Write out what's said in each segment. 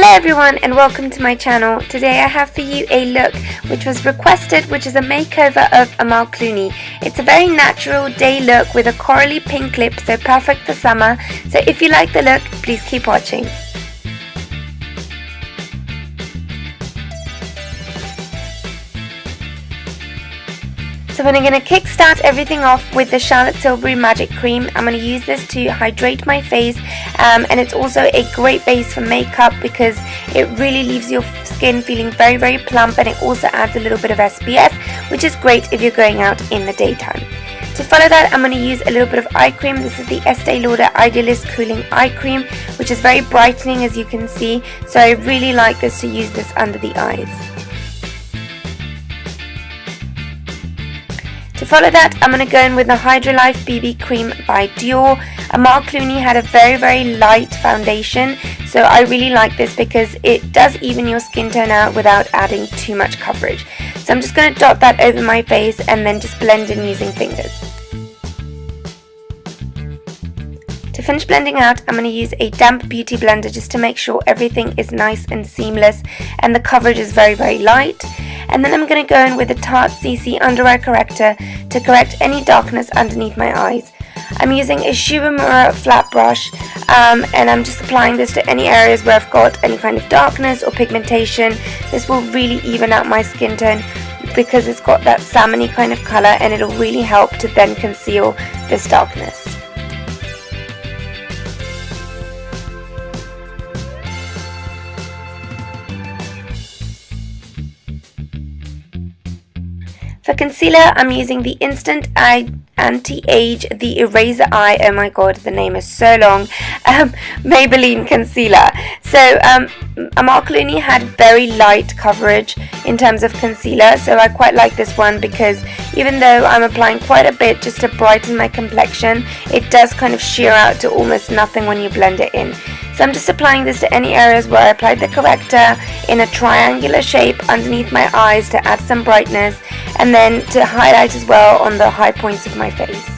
Hello everyone and welcome to my channel. Today I have for you a look which was requested, which is a makeover of Amal Clooney. It's a very natural day look with a corally pink lip, so perfect for summer. So if you like the look, please keep watching. So I'm going to kickstart everything off with the Charlotte Tilbury Magic Cream. I'm going to use this to hydrate my face, and it's also a great base for makeup because it really leaves your skin feeling very, very plump, and it also adds a little bit of SPF, which is great if you're going out in the daytime. To follow that, I'm going to use a little bit of eye cream. This is the Estee Lauder Idealist Cooling Eye Cream, which is very brightening, as you can see. So I really like this to use this under the eyes. To follow that, I'm going to go in with the Hydrolife BB Cream by Dior. Amal Clooney had a very, very light foundation, so I really like this because it does even your skin tone out without adding too much coverage. So I'm just going to dot that over my face and then just blend in using fingers. To finish blending out, I'm going to use a damp beauty blender just to make sure everything is nice and seamless and the coverage is very, very light. And then I'm going to go in with a Tarte CC Under Eye Corrector to correct any darkness underneath my eyes. I'm using a Shubamura flat brush, and I'm just applying this to any areas where I've got any kind of darkness or pigmentation. This will really even out my skin tone because it's got that salmony kind of color, and it'll really help to then conceal this darkness. For concealer, I'm using the Instant Eye Anti-Age The Eraser Eye, oh my god, the name is so long, Maybelline Concealer. So Amal Clooney had very light coverage in terms of concealer, so I quite like this one because even though I'm applying quite a bit just to brighten my complexion, it does kind of sheer out to almost nothing when you blend it in. So I'm just applying this to any areas where I applied the corrector in a triangular shape underneath my eyes to add some brightness, and then to highlight as well on the high points of my face.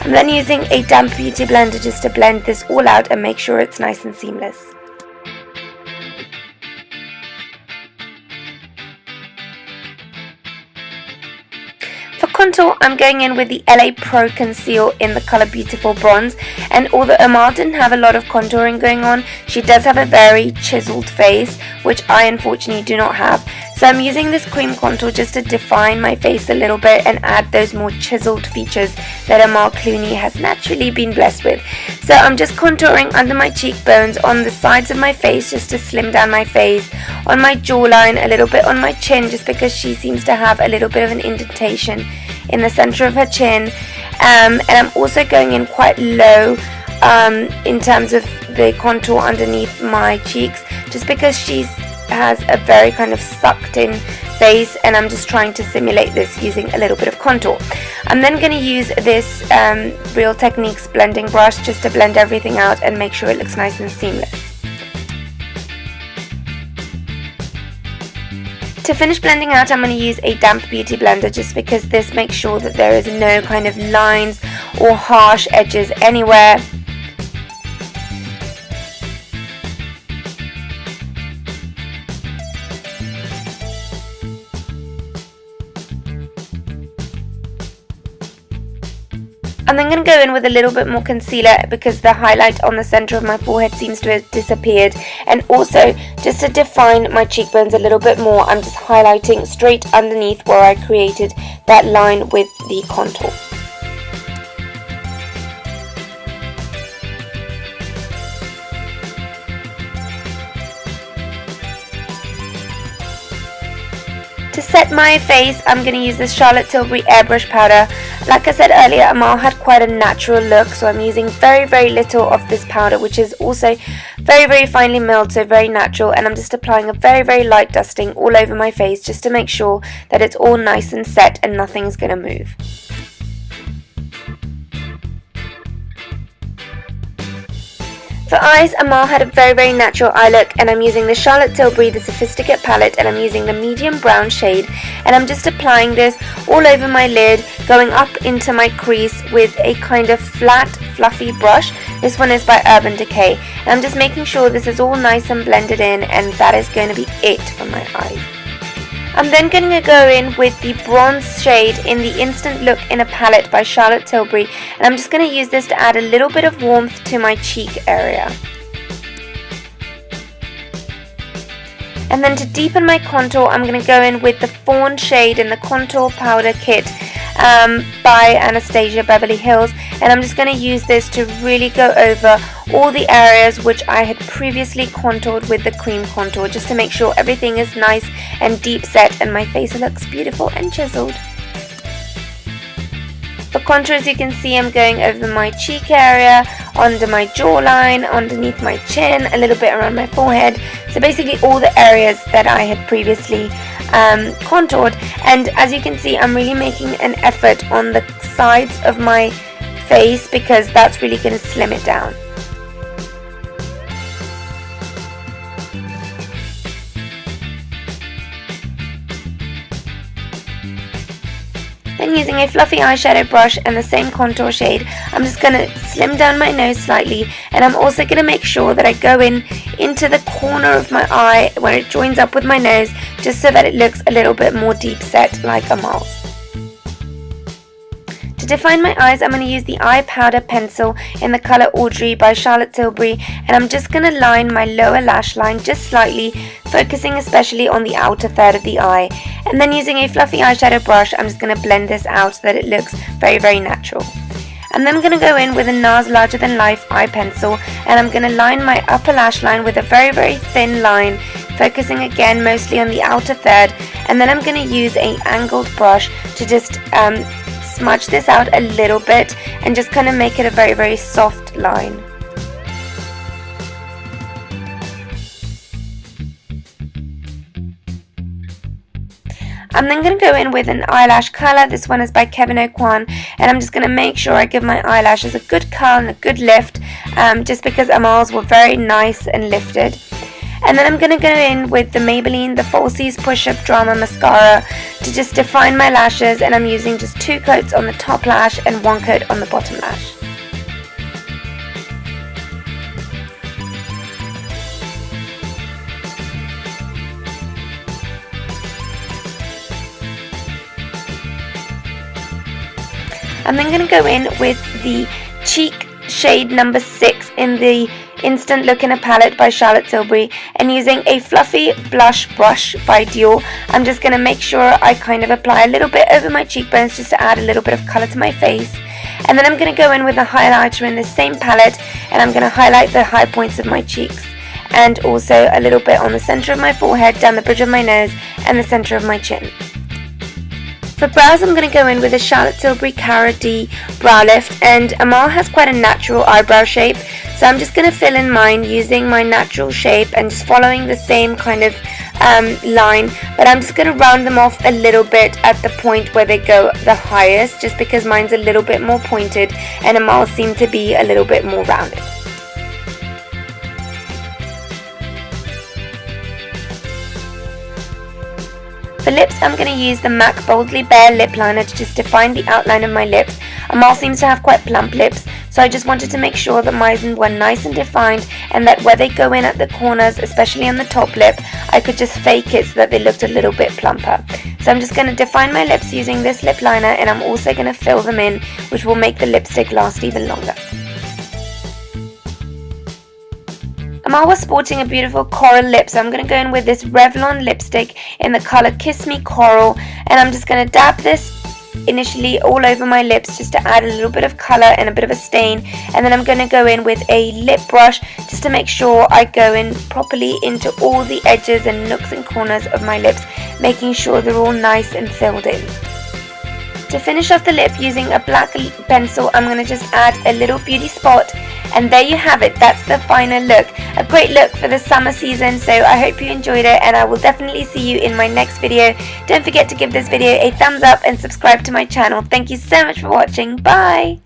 I'm then using a damp beauty blender just to blend this all out and make sure it's nice and seamless. For contour, I'm going in with the LA Pro Conceal in the color Beautiful Bronze, and although Amal didn't have a lot of contouring going on, she does have a very chiseled face, which I unfortunately do not have. So I'm using this cream contour just to define my face a little bit and add those more chiseled features that Amal Clooney has naturally been blessed with. So I'm just contouring under my cheekbones, on the sides of my face just to slim down my face, on my jawline, a little bit on my chin just because she seems to have a little bit of an indentation in the center of her chin, and I'm also going in quite low in terms of the contour underneath my cheeks just because she has a very kind of sucked in face, and I'm just trying to simulate this using a little bit of contour. I'm then going to use this Real Techniques blending brush just to blend everything out and make sure it looks nice and seamless. To finish blending out, I'm going to use a damp beauty blender just because this makes sure that there is no kind of lines or harsh edges anywhere. I'm then going to go in with a little bit more concealer because the highlight on the center of my forehead seems to have disappeared, and also just to define my cheekbones a little bit more, I'm just highlighting straight underneath where I created that line with the contour. To set my face, I'm going to use this Charlotte Tilbury Airbrush Powder. Like I said earlier, Amal had quite a natural look, so I'm using very, very little of this powder, which is also very, very finely milled, so very natural, and I'm just applying a very, very light dusting all over my face just to make sure that it's all nice and set and nothing's going to move. For eyes, Amal had a very, very natural eye look, and I'm using the Charlotte Tilbury, the Sophisticate palette, and I'm using the medium brown shade, and I'm just applying this all over my lid, going up into my crease with a kind of flat, fluffy brush, This one is by Urban Decay. And I'm just making sure this is all nice and blended in, and that is going to be it for my eyes. I'm then going to go in with the bronze shade in the Instant Look in a palette by Charlotte Tilbury, and I'm just going to use this to add a little bit of warmth to my cheek area. And then to deepen my contour, I'm going to go in with the Fawn shade in the Contour Powder Kit by Anastasia Beverly Hills, and I'm just going to use this to really go over all the areas which I had previously contoured with the cream contour, just to make sure everything is nice and deep set and my face looks beautiful and chiseled. For contour, as you can see, I'm going over my cheek area, under my jawline, underneath my chin, a little bit around my forehead. So basically all the areas that I had previously contoured. And as you can see, I'm really making an effort on the sides of my face because that's really going to slim it down. Then using a fluffy eyeshadow brush and the same contour shade, I'm just going to slim down my nose slightly, and I'm also going to make sure that I go into the corner of my eye where it joins up with my nose, just so that it looks a little bit more deep set like Amal's. To define my eyes, I'm going to use the eye powder pencil in the colour Audrey by Charlotte Tilbury, and I'm just going to line my lower lash line just slightly, focusing especially on the outer third of the eye. And then using a fluffy eyeshadow brush, I'm just going to blend this out so that it looks very, very natural. And then I'm going to go in with a NARS Larger Than Life eye pencil, and I'm going to line my upper lash line with a very, very thin line, focusing again mostly on the outer third. And then I'm going to use an angled brush to just smudge this out a little bit and just kind of make it a very, very soft line. I'm then going to go in with an eyelash curler. This one is by Kevyn Aucoin, and I'm just going to make sure I give my eyelashes a good curl and a good lift, just because Amal's were very nice and lifted. And then I'm going to go in with the Maybelline The Falsies Push-Up Drama Mascara to just define my lashes, and I'm using just 2 coats on the top lash and 1 coat on the bottom lash. I'm then going to go in with the cheek shade number 6 in the Instant Look in a Palette by Charlotte Tilbury, and using a fluffy blush brush by Dior, I'm just going to make sure I kind of apply a little bit over my cheekbones just to add a little bit of colour to my face. And then I'm going to go in with a highlighter in the same palette, and I'm going to highlight the high points of my cheeks, and also a little bit on the centre of my forehead, down the bridge of my nose, and the centre of my chin. For brows, I'm going to go in with a Charlotte Tilbury Cara D brow lift, and Amal has quite a natural eyebrow shape, so I'm just going to fill in mine using my natural shape and just following the same kind of line, but I'm just going to round them off a little bit at the point where they go the highest, just because mine's a little bit more pointed and Amal's seem to be a little bit more rounded. For lips, I'm going to use the MAC Boldly Bare lip liner to just define the outline of my lips. Amal seems to have quite plump lips, so I just wanted to make sure that mine were nice and defined, and that where they go in at the corners, especially on the top lip, I could just fake it so that they looked a little bit plumper. So I'm just going to define my lips using this lip liner, and I'm also going to fill them in, which will make the lipstick last even longer. Amal was sporting a beautiful coral lip, so I'm going to go in with this Revlon lipstick in the colour Kiss Me Coral, and I'm just going to dab this initially all over my lips just to add a little bit of colour and a bit of a stain, and then I'm going to go in with a lip brush just to make sure I go in properly into all the edges and nooks and corners of my lips, making sure they're all nice and filled in. To finish off the lip using a black pencil, I'm going to just add a little beauty spot, and there you have it. That's the final look. A great look for the summer season, so I hope you enjoyed it, and I will definitely see you in my next video. Don't forget to give this video a thumbs up and subscribe to my channel. Thank you so much for watching. Bye!